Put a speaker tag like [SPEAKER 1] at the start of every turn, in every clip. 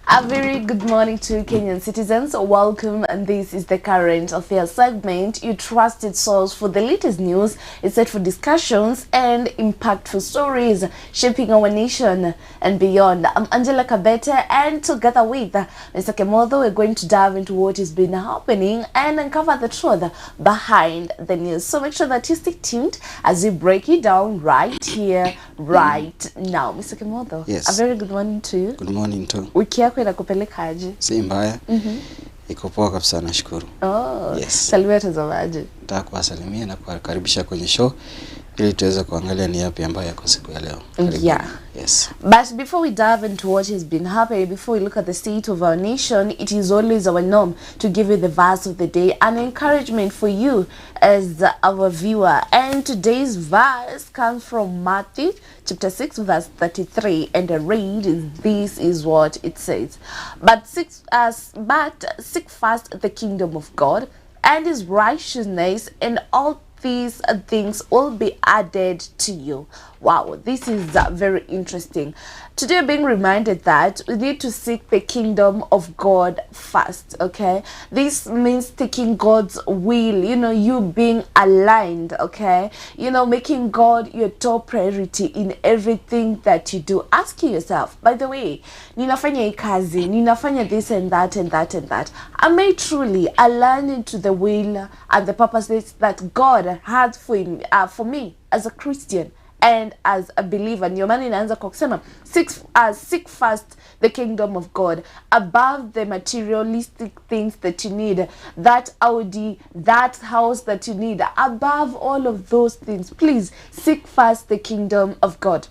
[SPEAKER 1] A very good morning to Kenyan citizens. Welcome, and this is the current affairs segment, your trusted source for the latest news. It's set for discussions and impactful stories shaping our nation and beyond. I'm Angela Kabete, and together with Mr. Kimotho, we're going to dive into what has been happening and uncover the truth behind the news. So make sure that you stay tuned as we break it down right here, right now. Mr. Kimotho,
[SPEAKER 2] yes.
[SPEAKER 1] A very good morning to you.
[SPEAKER 2] Good morning too.
[SPEAKER 1] Wiki yako inakupeleka aje?
[SPEAKER 2] Si mbaya. Iko poa kabisa, nashukuru.
[SPEAKER 1] Oh,
[SPEAKER 2] yes.
[SPEAKER 1] Salimia watazamaji.
[SPEAKER 2] Nataka kuwasalimia na kuwakaribisha kwenye show ili tuweze kuangalia ni yapi ambayo yako siku ya leo.
[SPEAKER 1] Yeah.
[SPEAKER 2] Yes.
[SPEAKER 1] But before we dive into what has been happening, before we look at the state of our nation, it is always our norm to give you the verse of the day, an encouragement for you as our viewer. And today's verse comes from Matthew chapter 6 verse 33, and the read is, this is what it says. But seek first the kingdom of God and his righteousness, and all these things will be added to you. Wow, this is very interesting. Today being reminded that we need to seek the kingdom of God first, okay? This means taking God's will, you being aligned, okay? Making God your top priority in everything that you do. Ask yourself, by the way, ninafanya hii kazi, ninafanya this and that and that and that. Am I truly aligned to the will and the purposes that God has for me as a Christian and as a believer? Ndio maana inaanza kwa kusema seek first the kingdom of God above the materialistic things that you need, that Audi, that house that you need. Above all of those things, please seek first the kingdom of God.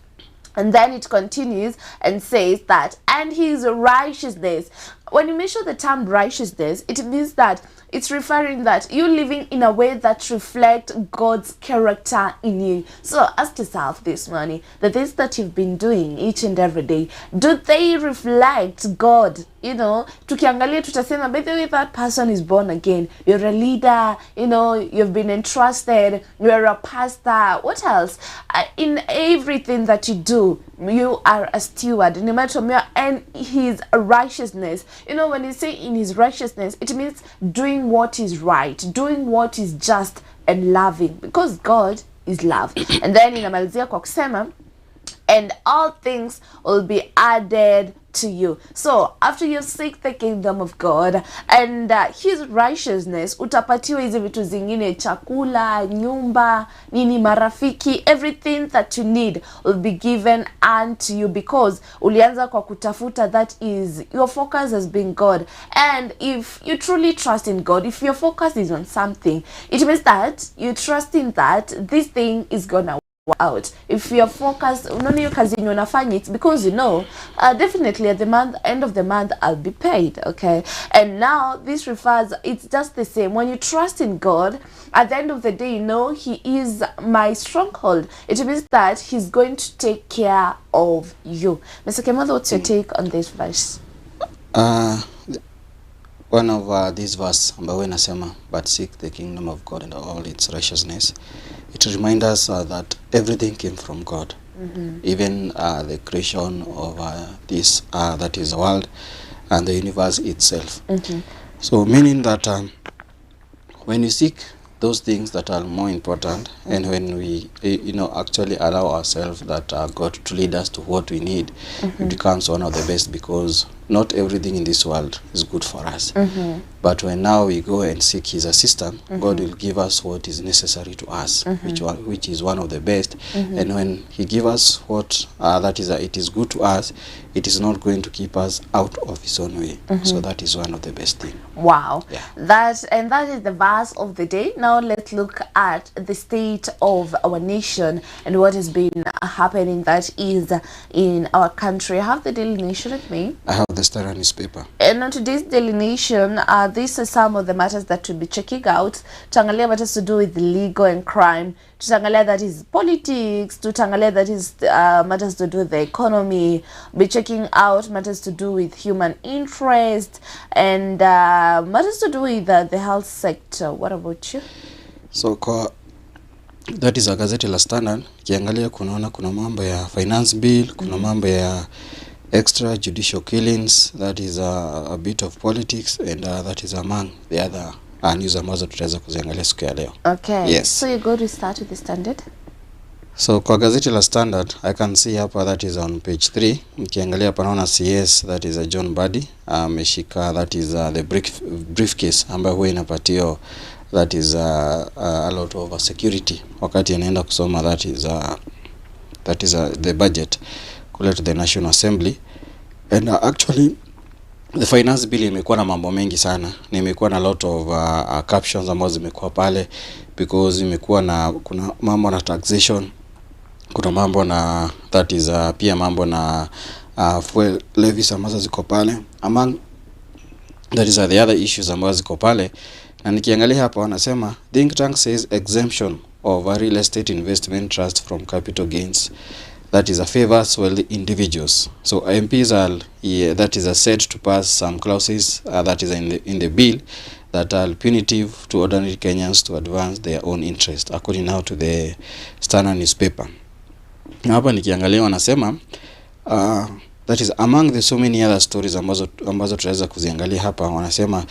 [SPEAKER 1] And then it continues and says that, and his righteousness. When you mention the term righteousness, it means that it's referring that you're living in a way that reflects God's character in you. So ask yourself this morning, the things that you've been doing each and every day, do they reflect God? Tukiangalia tutasema, by the way, that person is born again. You're a leader, you've been entrusted, you're a pastor. What else? In everything that you do, you are a steward. No matter what, and his righteousness. When you say in his righteousness, it means doing what is right, doing what is just and loving, because God is love. And then inamalizia kwa kusema, and all things will be added to you. So after you seek the kingdom of God and his righteousness, utapatiwa hizi vitu zingine, chakula, nyumba, nini, marafiki, everything that you need will be given unto you, because ulianza kwa kutafuta. That is, your focus has been God. And if you truly trust in God, if your focus is on something, it means that you trust in that this thing is gonna out. If you're focused on your kazi unafanya, it's because definitely at the end of the month I'll be paid, okay? And now this refers, it's just the same. When you trust in God, at the end of the day, he is my stronghold. It means that he's going to take care of you. Mr. Kimotho, what's your take on this verse?
[SPEAKER 2] One of these verse ambayo inasema, but seek the kingdom of God and all its righteousness. It reminds us that everything came from God. Even the creation of this, that is the world, and the universe itself. So meaning that when you seek those things that are more important, and when we actually allow ourselves that God to lead us to what we need, it becomes one of the best, because not everything in this world is good for us. But when now we go and seek his assistance, God will give us what is necessary to us, which is one of the best. And when he gives us what that is, it is good to us, it is not going to keep us out of his own way. So that is one of the best things.
[SPEAKER 1] Wow.
[SPEAKER 2] Yeah.
[SPEAKER 1] That is the verse of the day. Now let's look at the state of our nation and what has been happening that is in our country. I have the Daily Nation with me.
[SPEAKER 2] I have the Star newspaper.
[SPEAKER 1] And on today's Daily Nation, these are some of the matters that we'll be checking out. Tutangalia matters to do with legal and crime. Tutangalia that is politics. Tutangalia that is matters to do with the economy. Be checking out matters to do with human interest and matters to do with the health sector. What about you?
[SPEAKER 2] So that is a gazeti la Standard. Kiangalia kuna mambo ya finance bill, kuna mambo ya extrajudicial killings, that is a bit of politics, and that is among the other news ambazo tutaweza kuziangalia siku ya leo.
[SPEAKER 1] Okay.
[SPEAKER 2] Yes.
[SPEAKER 1] So you go to start with the Standard.
[SPEAKER 2] So kwa gazeti la Standard, I can see hapa that is on page 3. Nikiangalia hapa naona CS, that is a John Buddy, ameshika that is the briefcase ambayo huwa inapatio that is a lot of security wakati anaenda kusoma that is the budget kule to the National Assembly. And actually the finance bill imekuwa na mambo mengi sana, na imekuwa na lot of captions ambazo zimekuwa pale, because imekuwa na kuna mambo na taxation, kuna mambo na that is pia mambo na fuel levies ambazo ziko pale, among that is the other issues ambazo ziko pale. Na nikiangalia hapa wanasema think tank says exemption of a real estate investment trust from capital gains, that is a favors wealthy individuals. So MPs are that is said to pass some clauses that is in the bill that are punitive to ordinary Kenyans to advance their own interest, according now to the Standard newspaper. Na hapa nikiangalia wanasema that is among the so many other stories ambazo tutaweza kuziangalia hapa. Wanasema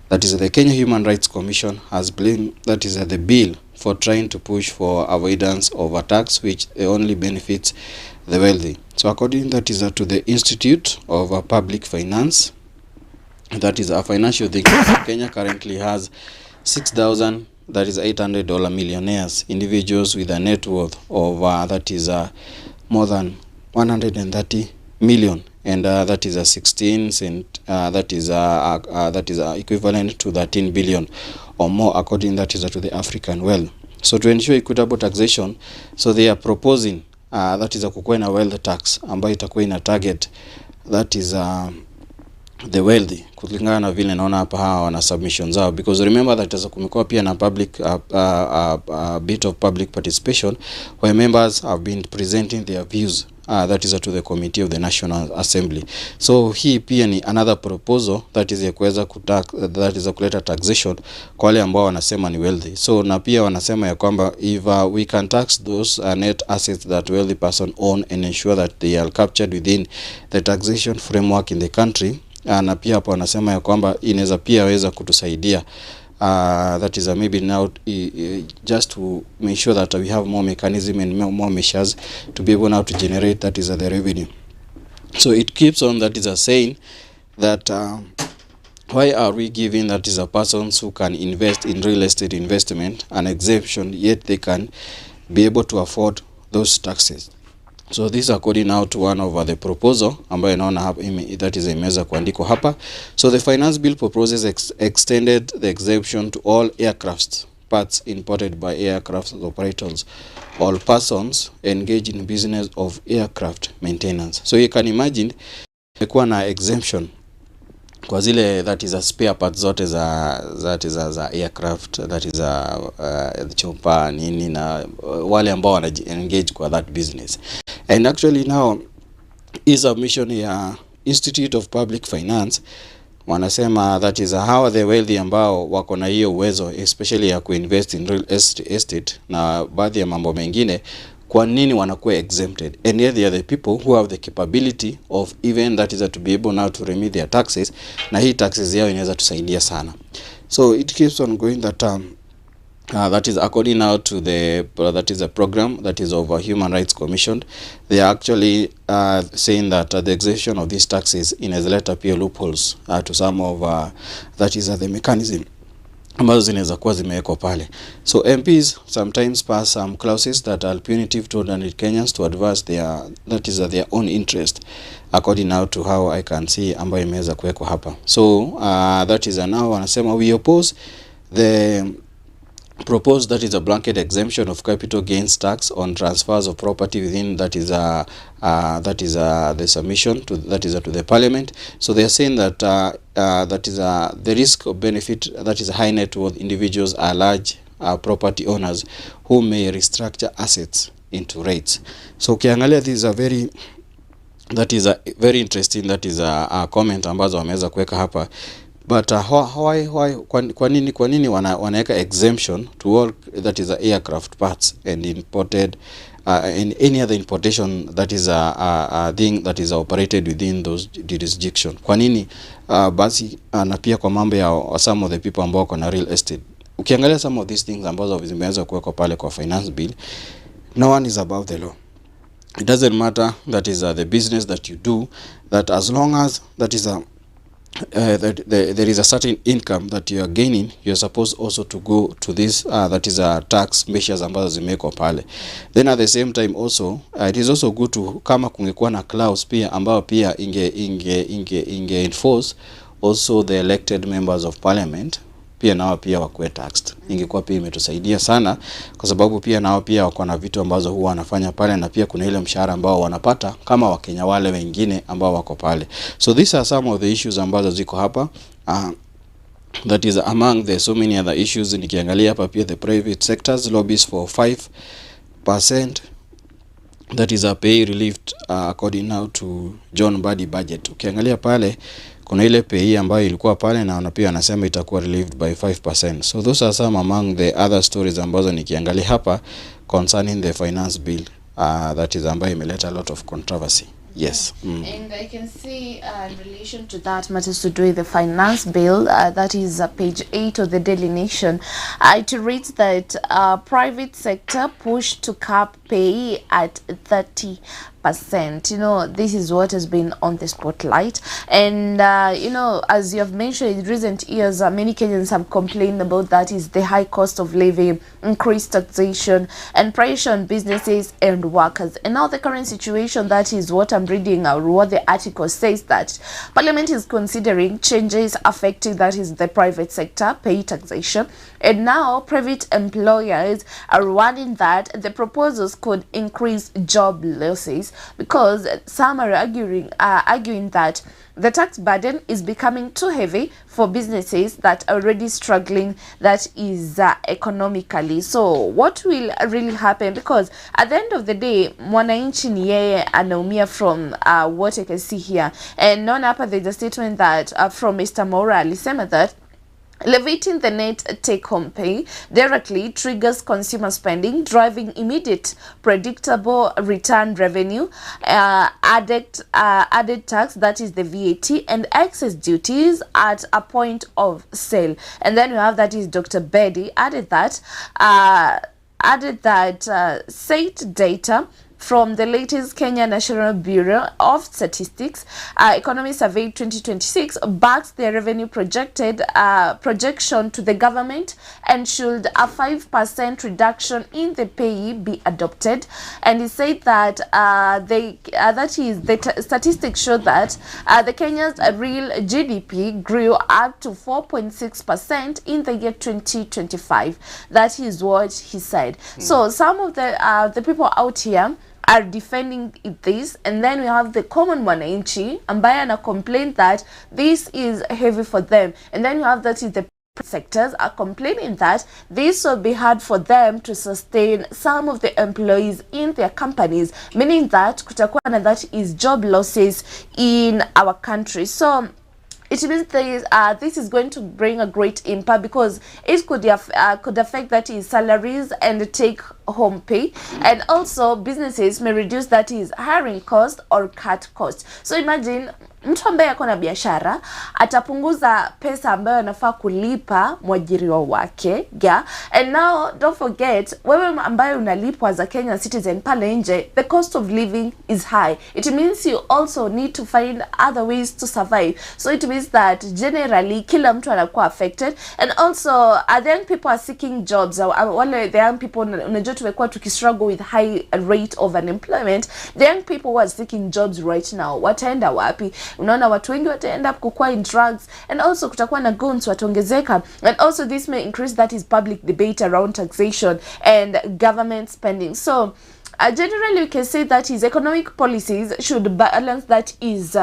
[SPEAKER 2] that is the Kenya Human Rights Commission has blamed that is the bill for trying to push for avoidance of a tax which only benefits the wealthy. So according that is to the Institute of Public Finance, that is a financial thing, Kenya currently has 6,000 that is $800 millionaires, individuals with a net worth of that is more than 130 million, and that is a 16 cent that is equivalent to 13 billion or more, according that is to the African Wealth. So to ensure equitable taxation, so they are proposing that is kukuwa na wealth tax ambayo itakuwa ina target that is the wealthy, kulingana na vile naona hapa hawa wana submissions zao, because remember that kumekuwa pia na public bit of public participation where members have been presenting their views that is to the committee of the National Assembly. So hii pia ni another proposal that is ya kuweza that is kuleta taxation kwa wale ambao wanasema ni wealthy. So na pia wanasema ya kwamba if we can tax those net assets that wealthy person own and ensure that they are captured within the taxation framework in the country, na pia hapo wanasema ya kwamba inaweza pia weza kutusaidia that is maybe now just to make sure that we have more mechanism and more measures to be able now to generate that is the revenue. So it keeps on that is saying that why are we giving that is persons who can invest in real estate investment an exemption, yet they can be able to afford those taxes. So this is according now to one of the proposal ambayo naona hapa that is imeweza kuandikwa hapa. So the finance bill proposes extended the exemption to all aircraft parts imported by aircraft operators, all persons engaged in business of aircraft maintenance. So you can imagine kuwa na exemption kwa zile that is spare parts zote za aircraft, that is chompa nini na wale ambao wana engage kwa that business. And actually now is a mission ya Institute of Public Finance wanasema that is how the wealthy ambao wako na hiyo uwezo especially ya kuinvest in real estate na baadhi ya mambo mengine, kwa nini wanakuwa exempted, and yet they are the people who have the capability of even that is to be able now to remit their taxes, na hii taxes yao inaweza tusaidia sana. So it keeps on going that that is according now to the that is a program that is of a Human Rights Commission. They are actually saying that the exemption of these taxes in a letter appear loopholes to some of that is the mechanism ambazo zinaweza kuwa zimewekwa pale. So MPs sometimes pass some clauses that are punitive to ordinary Kenyans to advance their that is their own interest, according now to how I can see ambayo imeweza kuwekwa hapa. So that is now wanasema we oppose the proposed that is a blanket exemption of capital gains tax on transfers of property within that is the submission to that is to the parliament. So they are saying that that is the risk of benefit that is high net worth individuals are large property owners who may restructure assets into rates. So ukiangalia this is a very that is a very interesting that is a comment ambazo wameweza kuweka hapa. But why kwa nini wanaweka exemption to all that is aircraft parts and imported in any other importation that is a thing that is operated within those jurisdiction. Kwa nini basi na pia kwa mambo ya some of the people ambao kuna real estate, ukiangalia some of these things ambazo zimeweza kuwekwa pale kwa finance bill, no one is above the law. It doesn't matter that is the business that you do, that as long as that is that there is a certain income that you are gaining, you are supposed also to go to this that is tax measures ambazo zimewekwa pale. Then at the same time also it is also good to, kama kungekuwa na clause pia ambao pia inge enforce also the elected members of parliament pia nao pia wakuwe taxed. Ingekuwa pia imetusaidia sana, kwa sababu pia nao pia wako na vitu ambazo huwa wanafanya pale, na pia kuna ile mshahara ambao wanapata kama Wakenya wale wengine ambao wako pale. So these are some of the issues ambazo ziko hapa. That is among the so many other issues. Nikiangalia hapa pia the private sectors lobbies for 5%. That is a pay relief according now to John Badi budget. Ukiangalia pale kuna ile pay ambayo ilikuwa pale na pia anasema itakuwa relieved by 5%. So those are some among the other stories ambazo nikiangalia hapa concerning the finance bill that is ambayo imeleta a lot of controversy. Yes.
[SPEAKER 1] And I can see in relation to that matters to do with the finance bill, that is page 8 of the Daily Nation. It reads that private sector push to cap pay at 30%. You know, this is what has been on the spotlight. And you know, as you have mentioned, in recent years many Kenyans have complained about that is the high cost of living, increased taxation, and pressure on businesses and workers. And now the current situation, that is what I'm reading, or what the article says, that Parliament is considering changes affecting, that is, the private sector pay taxation. And now private employers are warning that the proposals could increase job losses, because some are arguing that the tax burden is becoming too heavy for businesses that are already struggling, that is economically. So what will really happen? Because at the end of the day, mwananchi ni yeye anaumia from what I can see here. And non hapa there's a statement that from Mr. Mora alisema that elevating the net take-home pay directly triggers consumer spending, driving immediate, predictable return revenue, added tax, that is the VAT, and excess duties at a point of sale. And then we have, that is Dr. Bedi added that said data from the latest Kenya National Bureau of Statistics Economy Survey 2026 backs their revenue projection to the government, and should a 5% reduction in the pay be adopted. And he said that the statistics show that the Kenya's real GDP grew up to 4.6% in the year 2025. That is what he said. So some of the people out here are defending this, and then we have the common mwananchi ambaye ana complain that this is heavy for them, and then you have, that is, the sectors are complaining that this will be hard for them to sustain some of the employees in their companies, meaning that kutakuwa na, that is, job losses in our country. So it means this is going to bring a great impact, because it could affect, that is, salaries and take home pay, and also businesses may reduce, that is, hiring cost or cut cost. So imagine mtu ambaye ako na biashara atapunguza pesa ambayo anafaa kulipa mwajiriwa wake, yeah. And now don't forget, wewe ambaye unalipwa as a Kenyan citizen pale nje, the cost of living is high. It means you also need to find other ways to survive. So it means that generally kila mtu anakuwa affected, and also the young people are seeking jobs. Wale the young people, unajua tumekuwa tukistruggle with high rate of unemployment. The young people who are seeking jobs right now, wataenda wapi? Unaona watu wengi wataenda kukua in drugs, and also kutakuwa na guns wataongezeka, and also this may increase, that is, public debate around taxation and government spending. So generally we can say that is economic policies should balance, that is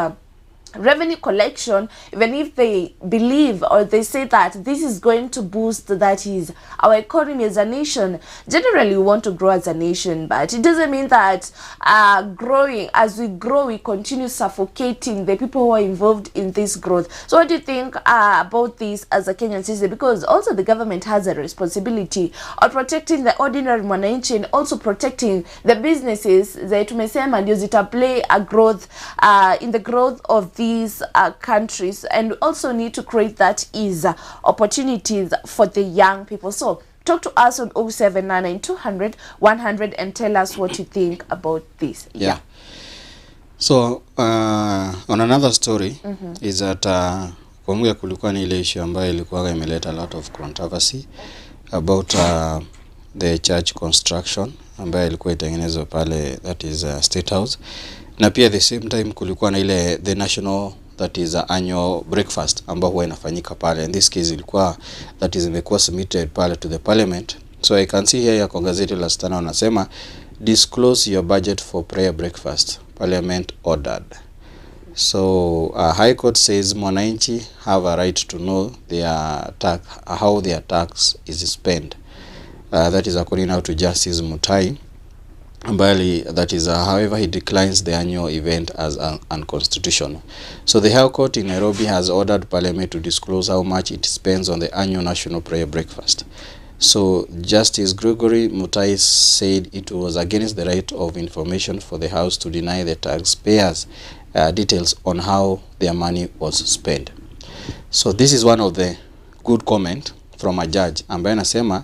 [SPEAKER 1] revenue collection, even if they believe or they say that this is going to boost, that is, our economy as a nation. Generally we want to grow as a nation, but it doesn't mean that growing, as we grow, we continue suffocating the people who are involved in this growth. So what do you think about this as a Kenyan citizen? Because also the government has a responsibility of protecting the ordinary mwananchi and also protecting the businesses that tumesema ndio zita play a growth in the growth of these countries, and also need to create that opportunities for the young people. So talk to us on 0799 200 100 and tell us what you think about this.
[SPEAKER 2] Yeah. So on another story is that kwa mwe kulikuwa ni ile issue ambayo ilikuwa imeleta a lot of controversy about the church construction ambayo ilikuwa itengenezwa pale, that is State House. Na pia the same time kulikuwa na ile the national, that is annual breakfast ambao huwa inafanyika pale. In this case ilikuwa that is imekuwa submitted pale to the parliament. So I can see here ya kwa gazeti la Stana wanasema disclose your budget for prayer breakfast, parliament ordered. So High Court says mwananchi have a right to know their tax, how their tax is spent. That is according now to Justice Mutai. That is, however, he declines the annual event as unconstitutional. So the High Court in Nairobi has ordered Parliament to disclose how much it spends on the annual national prayer breakfast. So Justice Gregory Mutai said it was against the right of information for the House to deny the taxpayers details on how their money was spent. So this is one of the good comment from a judge ambaye anasema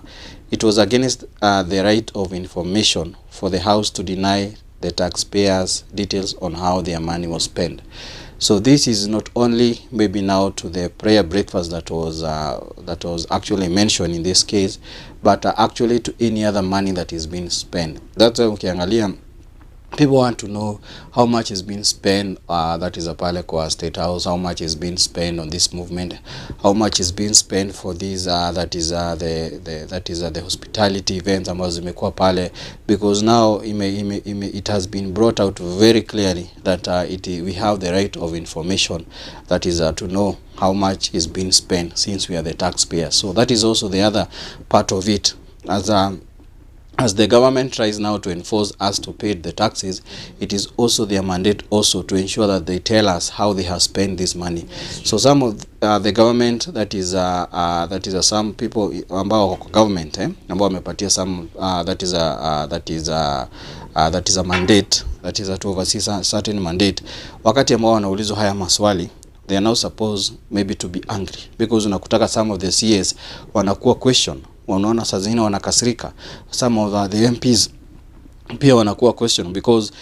[SPEAKER 2] it was against the right of information for the House to deny the taxpayers details on how their money was spent. So this is not only maybe now to the prayer breakfast that was actually mentioned in this case, but actually to any other money that is being spent. That's why ukiangalia, people want to know how much is being spent, that is a pale kwa State House, how much is being spent on this movement, how much is being spent for these that is the hospitality events ambazo zimekuwa pale, because now it has been brought out very clearly that we have the right of information, that is to know how much is being spent since we are the taxpayers. So that is also the other part of it, as the government tries now to enforce us to pay the taxes. It is also their mandate also to ensure that they tell us how they have spent this money. So some of the government, that is some people ambao government ambao wamepatia some that is a mandate, that is to oversee certain mandate. Wakati ambao wanaulizwa haya maswali, they are now supposed maybe to be angry, because unakutaka some of the CS wanakuwa question, wanaona saa zingine wanakasirika. Some of the MPs pia wanakuwa question, because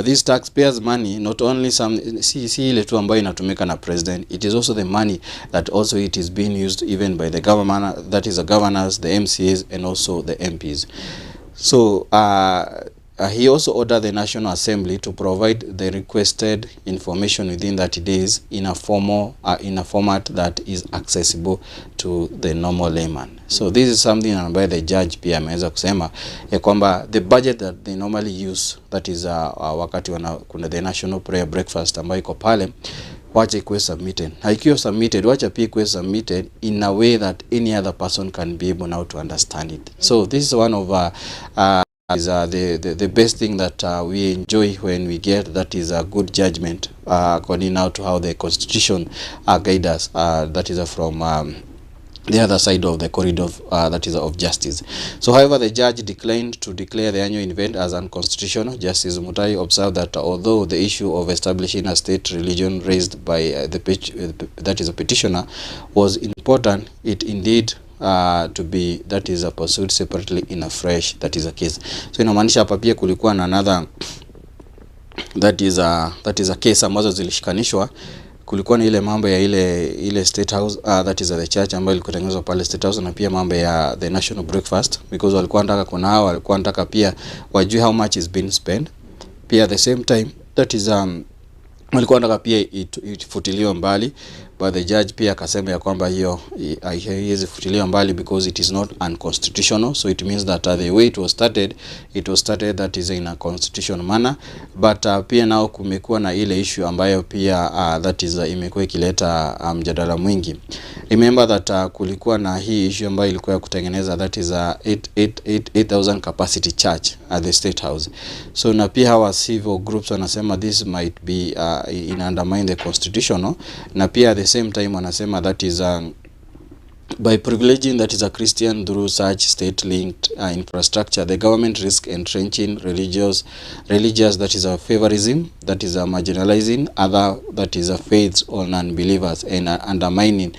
[SPEAKER 2] this taxpayers money not only si ile tu ambayo inatumika na president, it is also the money that also it is being used even by the government, that is the governors, the MCAs and also the MPs. So he also ordered the National Assembly to provide the requested information within 30 days in a format that is accessible to the normal layman. So this is something ambayo the judge pia ameweza kusema ya kwamba the budget that they normally use, that is wakati kuna the national prayer breakfast ambayo iko pale, wacha ikuwe submitted. Haikiwa submitted, wacha pia ikuwe submitted in a way that any other person can be able now to understand it. So this is one of is the best thing that we enjoy when we get, that is a good judgment according now to how the constitution guide us, that is from the other side of the corridor, that is of justice. So however, the judge declined to declare the annual event as unconstitutional. Justice Mutai observed that although the issue of establishing a state religion raised by that is a petitioner was important, it indeed to be, that is a pursued separately in a fresh, that is a case. So inamaanisha hapa pia kulikuwa na another, that is a case ambazo zilishikanishwa. Kulikuwa na ile mambo ya ile State House, that is the church ambayo ilikuwa tengenezwa pale State House, na pia mambo ya the national breakfast, because walikuwa wanataka walikuwa wanataka pia wajue how much is being spent. Pia at the same time, that is walikuwa wanataka pia ifutiliwe mbali, but the judge pia akasema ya kwamba hiyo haiwezi futiliwa mbali because it is not unconstitutional. So it means that the way it was started that is in a constitutional manner. But pia nao kumekuwa na ile issue ambayo pia that is imekuwa ikileta mjadala mwingi. Remember that kulikuwa na hii issue ambayo ilikuwa ya kutengeneza that is 8,000 capacity church at the State House. So na pia hawa civil groups wanasema this might be in undermine the constitutional, na pia at the same time wanasema that is by privileging that is a Christian through such state-linked infrastructure, the government risk entrenching religious that is a favorism, that is a marginalizing other that is a faiths or non-believers, and undermining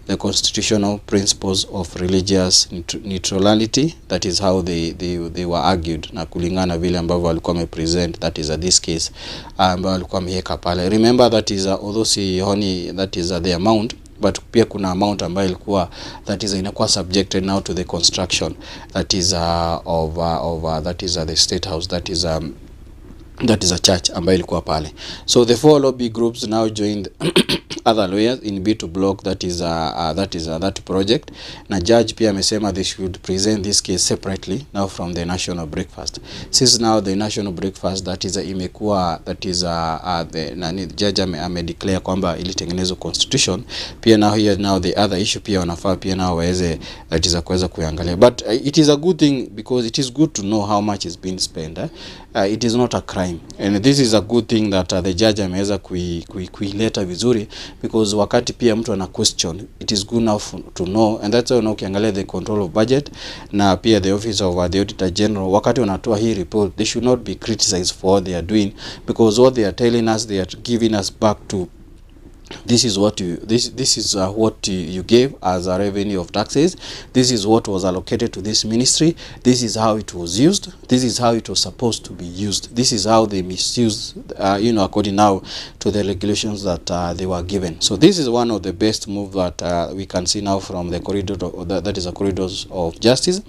[SPEAKER 2] the constitutional principles of religious neutrality. That is how they were argued, na kulingana vile ambavyo walikuwa wamepresent that is this case ambao walikuwa wameweka pale. Remember that is although sioni that is the amount, but pia kuna amount ambayo ilikuwa that is inakuwa subjected now to the construction that is that is the State House, that is a church ambayo ilikuwa pale. So the four lobby groups now joined other lawyers in bid to block that project. Na judge pia amesema they should present this case separately now from the national breakfast. Since now the national breakfast that is imekuwa that is the judge ame declare kwamba ilitengenezwa constitution, pia now the other issue pia wanafaa pia now waweze that is kuweza kuangalia. But it is a good thing because it is good to know how much is being spent. It is not a crime, and this is a good thing that the judge ameweza kuileta vizuri, because wakati pia mtu ana question, it is good enough to know, and that's why ukiangalia the control of budget na pia the office of the auditor general, wakati wanatoa hii report, they should not be criticized for what they are doing, because what they are telling us, they are giving us back to this is what you gave as a revenue of taxes. This is what was allocated to this ministry. This is how it was used. This is how it was supposed to be used. This is how they misused according now to the regulations that they were given. So this is one of the best move that we can see now from the corridor that is the corridors of justice.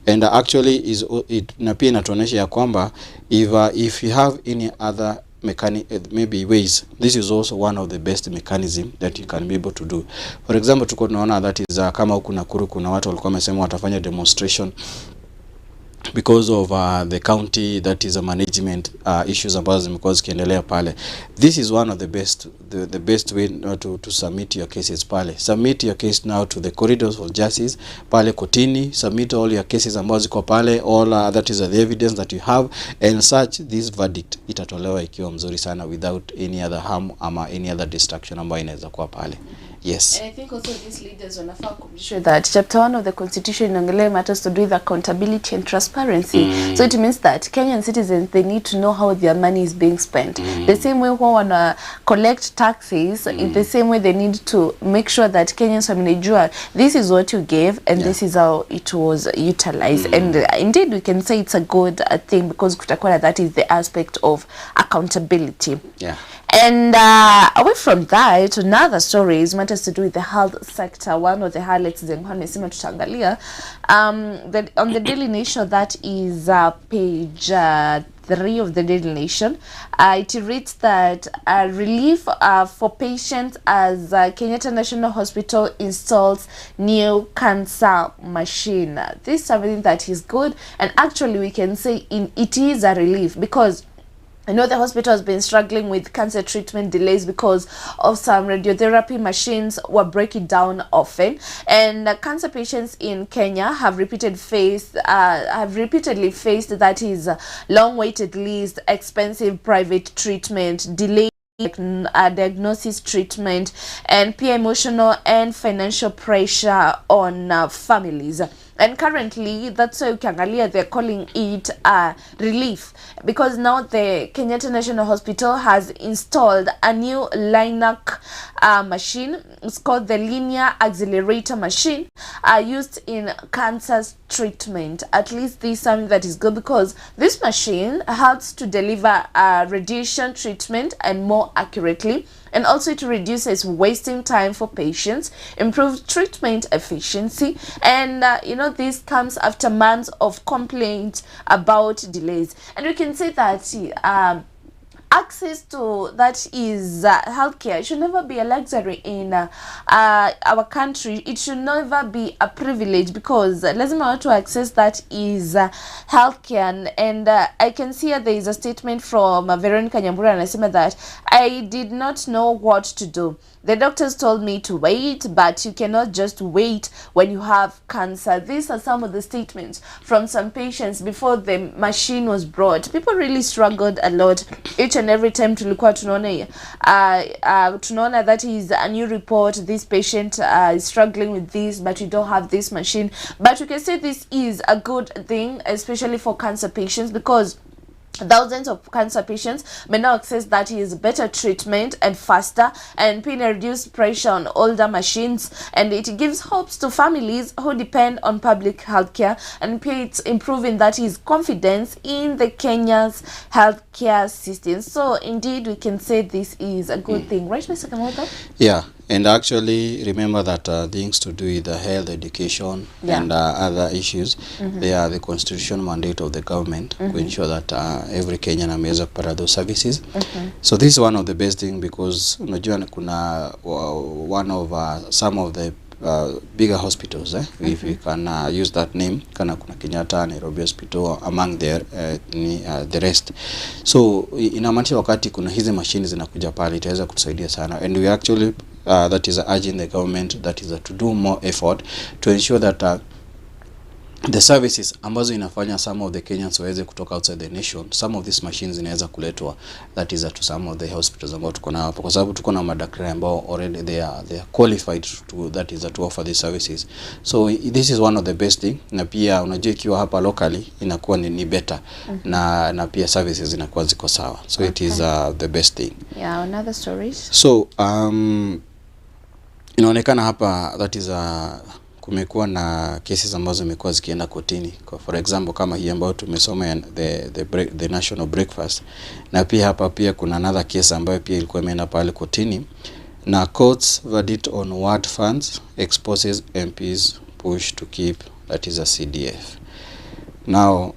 [SPEAKER 2] And actually is it na pia inatuonyesha ya kwamba if you have any other maybe ways, this is also one of the best mechanism that you can be able to do. For example, tuko tunaona that is kama huku Nakuru kuna watu walikuwa wamesema watafanya demonstration because of the county that is a management issues ambazo zimekuwa zikiendelea pale. This is one of the best way to submit your cases pale. Submit your case now to the corridors of justice pale kotini. Submit all your cases ambazo ziko pale, all that is the evidence that you have, and such this verdict itatolewa ikiwa mzuri sana without any other harm ama any other distraction ambayo inaweza kuwa pale. Yes.
[SPEAKER 1] And I think also these leaders wanafaa kumsure that chapter 1 of the constitution inaongelea matters to do with accountability and transparency. So it means that Kenyan citizens, they need to know how their money is being spent. The same way when wanna collect taxes, in the same way they need to make sure that Kenyans wamenijua this is what you gave and this is how it was utilized. And indeed we can say it's a good thing, because kutakuwa that is the aspect of accountability.
[SPEAKER 2] Yeah.
[SPEAKER 1] And away from that, another story is matters to do with the health sector. One of the highlights is nimesema tutaangalia on the Daily Nation, that is page 3 of the Daily Nation. It reads that relief for patients as Kenyatta National Hospital installs new cancer machine. This is something that is good, and actually we can say it is a relief, because I know the hospital has been struggling with cancer treatment delays because of some radiotherapy machines were breaking down often, and cancer patients in Kenya have repeatedly faced that is long waited list, expensive private treatment, delay diagnosis, treatment, and peer emotional and financial pressure on families. And currently, that's why ukiangalia they're calling it relief, because now the Kenyatta National Hospital has installed a new LINAC machine. It's called the linear accelerator machine, used in cancer treatment. At least this is something that is good, because this machine helps to deliver radiation treatment and more accurately, and also it reduces wasting time for patients, improves treatment efficiency, and this comes after months of complaints about delays. And we can say that access to that is healthcare should never be a luxury in our country. It should never be a privilege, because lazima watu access that is healthcare. And I can see there is a statement from Veronica Nyambura, and I say that I did not know what to do. The doctors told me to wait, but you cannot just wait when you have cancer. These are some of the statements from some patients before the machine was brought. People really struggled a lot. Each and every time tulikuwa tunaona that is a new report, this patient is struggling with this, but you don't have this machine. But you can say this is a good thing, especially for cancer patients, because thousands of cancer patients may now access that is better treatment and faster, and putting a reduced pressure on older machines, and it gives hopes to families who depend on public healthcare, and it's improving that is confidence in the Kenya's healthcare system. So indeed we can say this is a good thing, right, Mr. Kimotho?
[SPEAKER 2] Yeah. And actually remember that things to do with the health, education, and other issues, they are the constitutional mandate of the government to ensure that every Kenyan ameweza kupata those services. So this is one of the best thing, because unajua kuna one of some of the bigger hospitals, if we can use that name, kuna Kenyatta, Nairobi Hospital among the rest. So inamaanisha wakati kuna hizi machines zinakuja pale itaweza kutusaidia sana, and we actually that is urging the government that is to do more effort to ensure that the services ambazo inafanya some of the Kenyans waweze kutoka outside the nation, some of these machines inaweza kuletwa that is to some of the hospitals ambao tuko nao hapo, kwa sababu tuko na madaktari ambao already they are qualified to that is to offer these services. So this is one of the best thing, na pia unajua ikiwa hapa locally inakuwa ni better, na pia services inakuwa ziko sawa. So it is the best thing.
[SPEAKER 1] Yeah, another stories.
[SPEAKER 2] So inaonekana hapa that is kumekuwa na cases ambazo zimekuwa zikienda kotini. For example kama hii ambayo tumesoma the national breakfast, na pia hapa pia kuna another case ambayo pia ilikuwa imeenda pale kotini, na courts verdict on ward funds exposes MPs push to keep that is a CDF. Now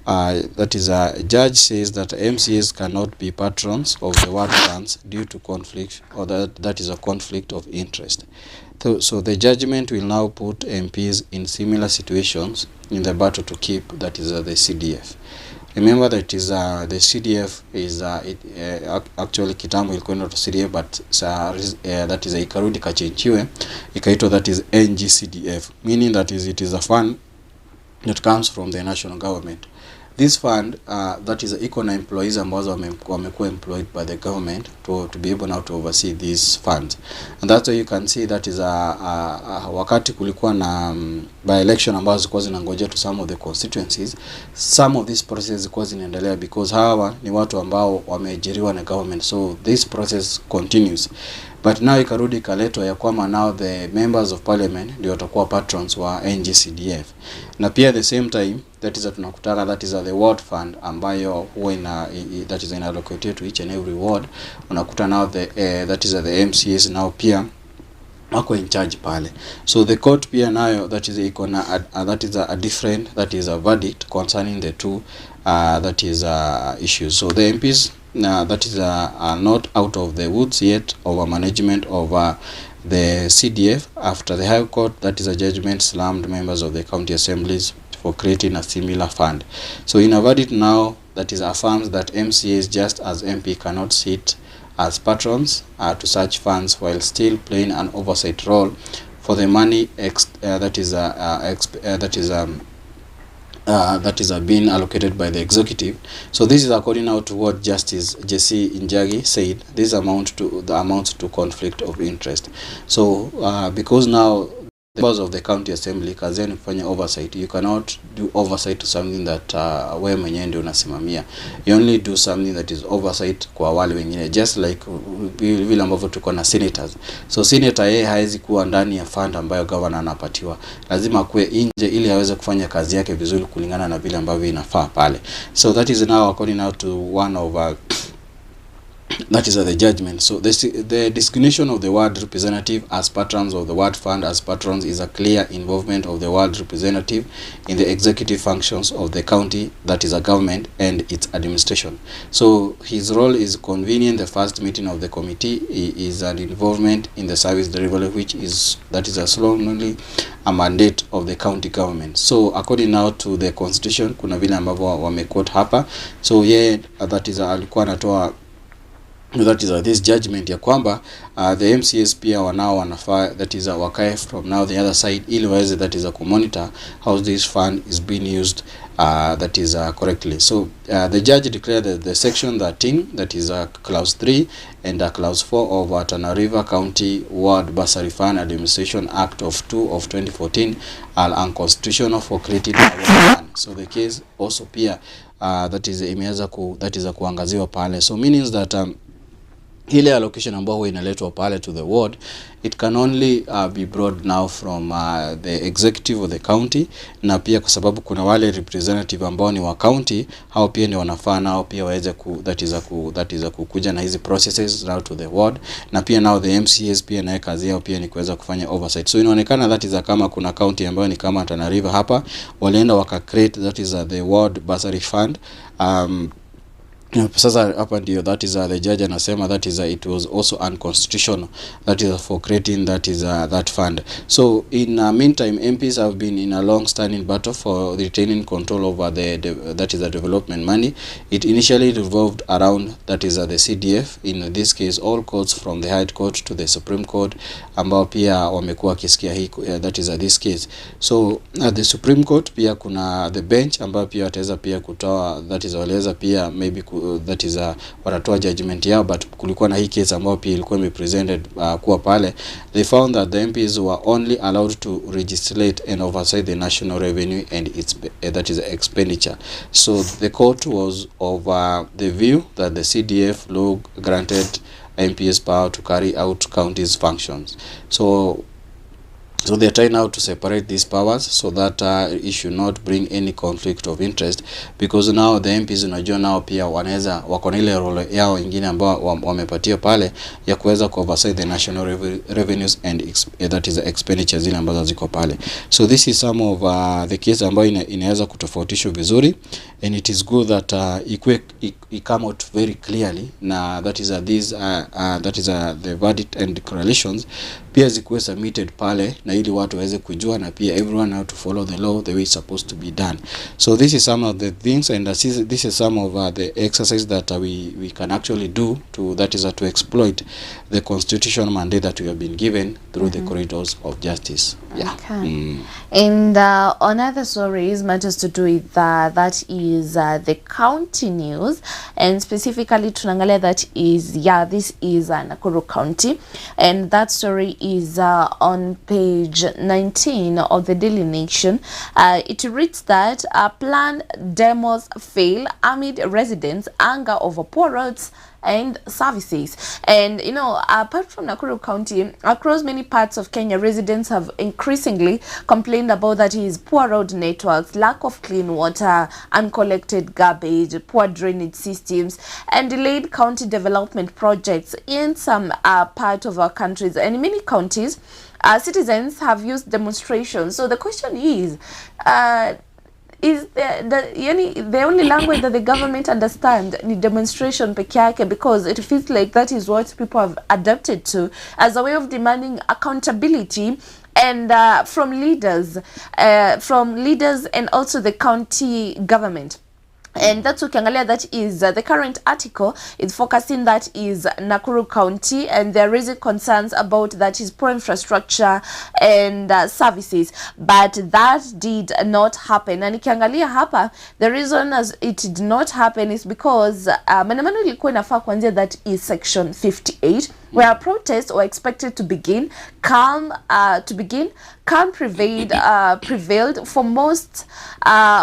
[SPEAKER 2] that is a judge says that MCAs cannot be patrons of the ward funds due to conflict, or that is a conflict of interest. So the judgment will now put MPs in similar situations in the battle to keep that is the CDF. Remember that is the CDF is actually kitambo ilikuwa inaitwa CDF, but that is ikarudi kachenjiwe ikaitwa that is NGCDF, meaning that is it is a fund that comes from the national government. This fund that is equal na employees ambazo wamekuwa employed by the government to be able now to oversee these funds, and that's why you can see that is wakati kulikuwa na by election ambazo zilikuwa zinangojea to some of the constituencies, some of these processes zilikuwa zinaendelea because hawa ni watu ambao wameajiriwa na government, so this process continues. But now ikarudi kaletwa ya kwamba now the members of parliament ndio watakuwa patrons wa NGCDF, na pia the same time that is tunakutana that is the ward fund ambayo huwa that is allocated to each and every ward. Unakuta now that is the MCAs now pia wako in charge pale. So the court pia nayo that is that is a different that is a verdict concerning the two that is issues. So the MPs that is are not out of the woods yet over management of the CDF after the High Court that is a judgment slammed members of the county assemblies for creating a similar fund. So in a verdict now that is affirms that MCAs just as MP cannot sit as patrons to such funds while still playing an oversight role for the money that is being allocated by the executive. So this is according now to what Justice Jesse Injagi said. This amounts to conflict of interest. So because now the members of the county assembly kazi ni kufanya oversight, you cannot do oversight to something that wewe mwenyewe ndio unasimamia. You only do something that is oversight kwa wale wengine, just like vile ambavyo tuko na senators. So senator yeye haizi kuwa ndani ya fund ambayo governor anapatiwa, lazima kuwe nje ili aweze kufanya kazi yake vizuri kulingana na vile ambavyo inafaa pale. So that is now according now to one of that is the judgment. So the designation of the ward representative as patrons of the ward fund as patrons is a clear involvement of the ward representative in the executive functions of the county, that is a government, and its administration. So his role is convening the first meeting of the committee. He is an involvement in the service delivery, that is a strongly a mandate of the county government. So according now to the constitution, kuna vile ambavyo wamequote hapa. So that is alikuwa anatoa this judgment ya kwamba the MCS pia wanafaa that is wakae from now the other side ili waweze that is ku monitor how this fund is being used that is correctly. So the judge declared that the section 13, that is clause 3 and clause 4 of Tana River County Ward Bursary Fund Administration Act of 2 of 2014 are unconstitutional for creating a ward fund. So the case also pia that is imeweza kuangaziwa pale. So means that ile allocation ambayo huwa inaletwa pale to the ward, it can only be brought now from the executive of the county, na pia kwa sababu kuna wale representative ambao ni wa county, hao pia ni wanafaa nao pia waweze that is kukuja na hizi processes now to the ward, na pia now the MCAs pia naye kazi yao pia ni kuweza kufanya oversight. So inaonekana that is kama kuna county ambayo ni kama Tana River hapa walienda waka create that is the ward bursary fund. Sasa hapa ndio that is the judge anasema that is it was also unconstitutional that is for creating that is that fund. So in meantime, MPs have been in a long standing battle for retaining control over that is the development money. It initially revolved around that is the CDF, in this case all courts from the High Court to the Supreme Court ambao pia wamekuwa kisikia hii that is this case. So the Supreme Court pia kuna the bench ambao pia wataweza pia kutoa that is waliweza pia maybe that is watatoa judgment yao, but kulikuwa na hii case ambayo pia ilikuwa imepresented kuwa pale. They found that the MPs were only allowed to legislate and oversight the national revenue and its that is expenditure. So the court was of the view that the CDF law granted MPs power to carry out counties functions. So they are trying now to separate these powers so that it should not bring any conflict of interest, because now the MPs unajua nao pia wanaweza wako na ile role yao nyingine ambao wamepatia pale ya kuweza oversight the national revenues and that is the expenditures zile ambazo ziko pale. So this is some of the case ambayo inaweza kutofautishwa vizuri, and it is good that it come out very clearly, na that is that is the verdict and declarations pia zikuwe submitted pale na ili watu waweze kujua, na pia everyone how to follow the law the way it's supposed to be done. So this is some of the things, and this is some of the exercise that we can actually do to that is to exploit the constitutional mandate that we have been given through the corridors of justice. Yeah.
[SPEAKER 1] Okay. And another stories matters to do with that is the county news, and specifically tunangalia that is this is Nakuru County, and that story is on page 19 of the Daily Nation. It reads that planned demos fail amid residents' anger over poor roads and services. And you know, apart from Nakuru County, across many parts of Kenya, residents have increasingly complained about that is poor road networks, lack of clean water, uncollected garbage, poor drainage systems, and delayed county development projects in some part of our countries. And in many counties, citizens have used demonstrations. So the question is the only language that the government understand ni demonstration peke yake, because it feels like that is what people have adapted to as a way of demanding accountability and from leaders and also the county government. And that's ukiangalia that is the current article is focusing that is Nakuru County, and they're raising concerns about that is poor infrastructure and services, but that did not happen. And ikiangalia hapa, the reason as it did not happen is because maandamano ilikuwa inafaa kuanzia that is section 58, where protests were expected to begin. Calm prevailed for most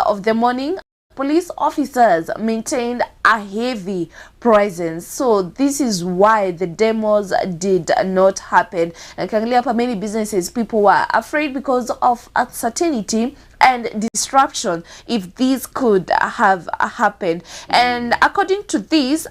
[SPEAKER 1] of the morning. Police officers maintained a heavy presence. So this is why the demos did not happen. And hapa, many businesses, people were afraid because of uncertainty and disruption if this could have happened. And according to this,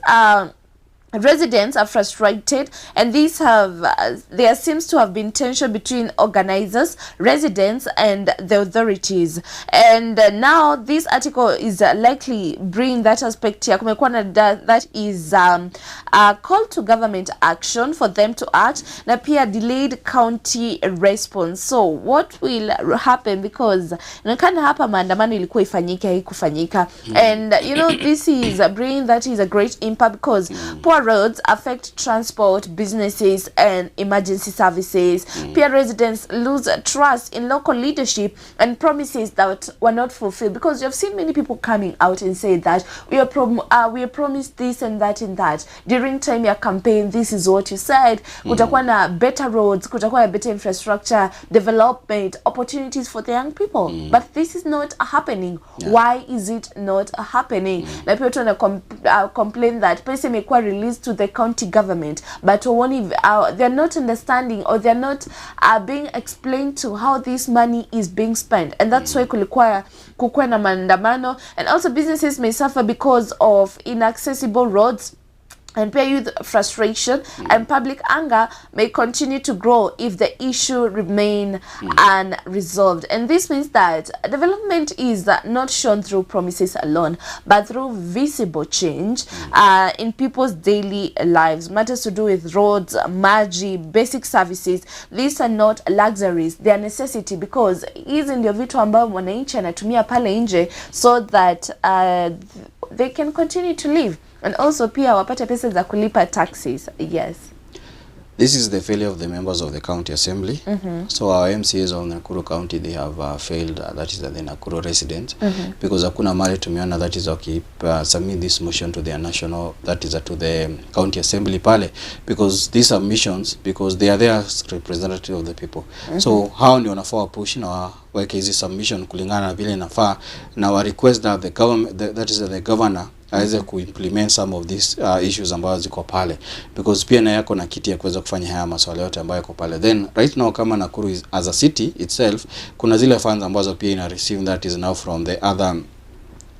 [SPEAKER 1] Residents are frustrated, and there seems to have been tension between organizers, residents, and the authorities. And now this article is likely bring that aspect here. Kumekuwa na that is a call to government action for them to act, na pia delayed county response. So what will happen, because inaonekana hapa maandamano ilikuwa ifanyike, haikufanyika, and you know, this is bringing that is a great impact, because poor roads affect transport, businesses, and emergency services. Peer residents lose trust in local leadership and promises that were not fulfilled, because you have seen many people coming out and say that we are promised this and that and that during time your campaign. This is what you said. Kutakuwa na better roads, kutakuwa na better infrastructure development, opportunities for the young people, but this is not happening. Why is it not happening? Na pia tuna complain that pesa imekuwa released to the county government, but they're not understanding, or they're not being explained to how this money is being spent, and that's why kukuwa na maandamano. And also businesses may suffer because of inaccessible roads, and peer youth frustration and public anger may continue to grow if the issue remain unresolved. And this means that development is not shown through promises alone, but through visible change in people's daily lives. Matters to do with roads, maji, basic services, these are not luxuries, they are necessity, because hizi ndio vitu ambavyo mwananchi anatumia pale nje so that they can continue to live. And also pia wapate pesa za kulipa taxes. Yes.
[SPEAKER 2] This is the failure of the members of the county assembly. So our MCAs of Nakuru County, they have failed, that is the Nakuru residents, because hakuna mali tumeona that is submit this motion to their national, that is to the county assembly pale, because these submissions, because they are there as representative of the people. So how ndio wanafaa push na weke hizi submission kulingana na vile inafaa, na wa request that the government, that is the governor aweze kuimplement some of these issues ambazo ziko pale, because pia na yako na kiti ya kuweza kufanya haya masuala yote ambayo yako pale. Then right now kama Nakuru as a city itself, kuna zile funds ambazo pia ina receive that is now from the other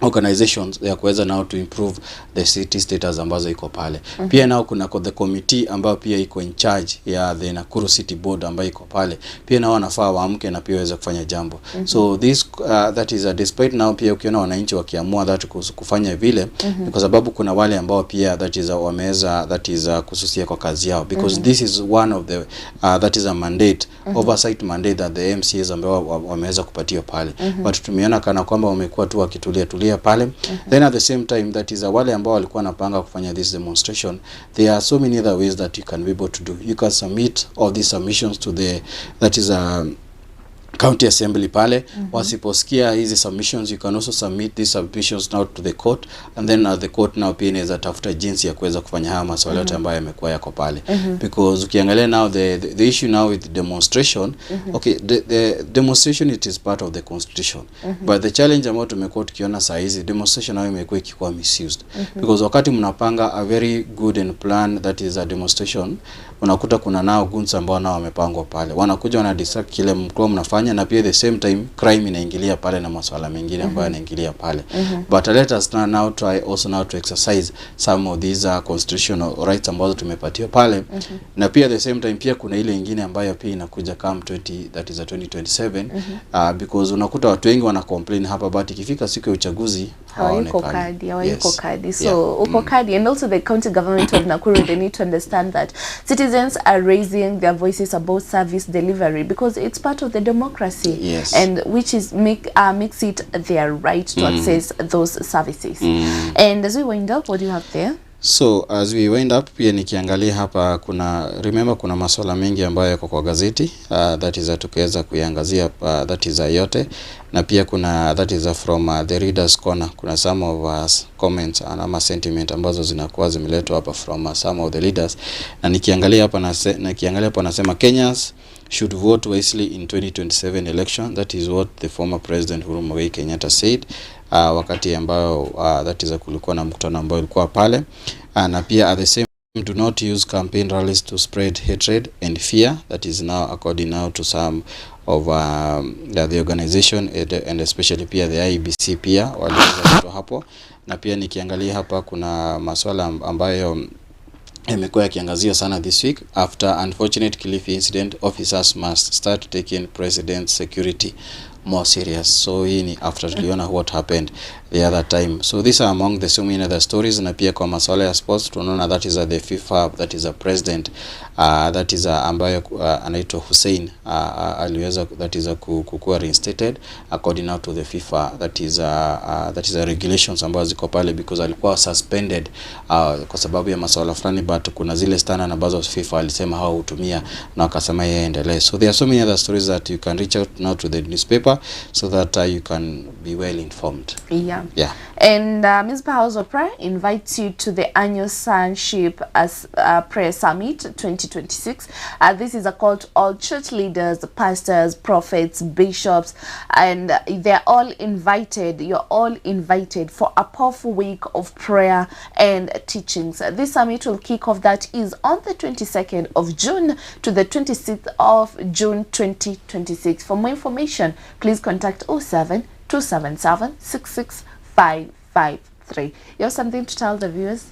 [SPEAKER 2] organizations ya kuweza now to improve the city status ambazo iko pale. Pia nao kuna the committee ambayo pia iko in charge ya the Nakuru City Board ambayo iko pale. Pia nao wanafaa waamke na pia waweze kufanya jambo. So this that is despite now pia ukiona wananchi wakiamua that kufanya vile, kwa sababu kuna wale ambao pia that is wameweza that is kususia kwa kazi yao, because this is one of the that is a mandate, oversight mandate that the MCAs ambao wameweza kupatiwa pale. But tumeona kana kwamba wamekuwa tu wakitulia pale. Then at the same time, that is wale ambao walikuwa napanga kufanya this demonstration, there are so many other ways that you can be able to do. You can submit all these submissions to the that is county assembly pale. Wasiposikia hizi submissions, you can also submit these submissions now to the court, and then the court now pia inaweza tafuta jinsi ya kuweza kufanya haya masuala yote ambayo yamekuwa yako pale. Because ukiangalia now the issue now with demonstration, okay, the demonstration, it is part of the constitution, but the challenge ambayo tumekuwa tukiona saa hizi, demonstration nayo imekuwa ikikuwa misused, because wakati mnapanga a very good and plan that is a demonstration, unakuta kuna nao guns ambao nao wamepangwa pale, wanakuja wana distract kile mko mnafanya, na pia the same time crime inaingilia pale na masuala mengine ambayo yanaingilia pale. But let us now try also now to exercise some of these constitutional rights ambazo tumepatiwa pale. Na pia the same time pia kuna ile nyingine ambayo pia inakuja kama 2027, because unakuta watu wengi wana complain hapa, but ikifika siku ya uchaguzi
[SPEAKER 1] hawayuko kadi. So uko kadi. And also the county government of Nakuru, they need to understand that citizens are raising their voices about service delivery, because it's part of the democracy, and which is makes it their right to access those services. And as we wind up, what do you have there?
[SPEAKER 2] So as we wind up, pia nikiangalia hapa kuna masuala mengi ambayo yako kwa gazeti, that is tukaweza kuiangazia that is yote, na pia kuna that is from the readers corner, kuna some of comments ama sentiment ambazo zinakuwa zimeletwa hapa from some of the leaders. Na nikiangalia hapa nasema Kenyans should vote wisely in 2027 election. That is what the former president Uhuru Muigai Kenyatta said wakati ambao that is kulikuwa na mkutano ambao ulikuwa pale. Na pia at the same time, do not use campaign rallies to spread hatred and fear. That is now according now to some of the organization, and especially pia the IBC pia waliweza hapo. Na pia nikiangalia hapa kuna masuala ambayo imekuwa yakiangazia sana this week. After unfortunate Kilifi incident, officers must start taking president's security more serious. So hii ni after tuliona what happened the other time. So these are among the so many other stories. Na pia kwa masuala ya sports tunaona that is the FIFA, that is a president, that is ambayo anaitwa Hussein, aliweza that is kukuwa reinstated according now to the FIFA. That is a regulations ambazo ziko pale because alikuwa suspended kwa sababu ya masuala fulani, but kuna zile standard ambazo FIFA alisema hawahutumia na wakasema yeye endelee. So there are so many other stories that you can reach out now to the newspaper so that you can be well informed.
[SPEAKER 1] Yeah. And Mizpah House of Prayer invites you to the annual Sonship Prayer Summit 2026. This is a call to all church leaders, pastors, prophets, bishops, and they're all invited. You're all invited for a powerful week of prayer and teachings. This summit will kick off, that is on the 22nd of June to the 26th of June 2026. For more information, please contact 07-277-66553. You have something to tell the viewers?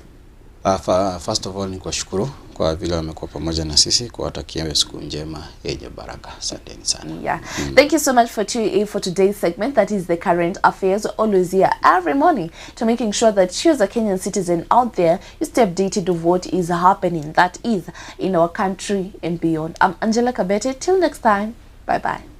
[SPEAKER 2] First of all, ni kuwashukuru kwa vile wamekuwa pamoja na sisi, kuwatakia siku njema yenye baraka. Asanteni sana.
[SPEAKER 1] Yeah. Thank you so much for tuning in for today's segment. That is the current affairs. We're always here every morning to making sure that you as a Kenyan citizen out there, you stay updated of what is happening, that is in our country and beyond. I'm Angela Kabete. Till next time. Bye-bye.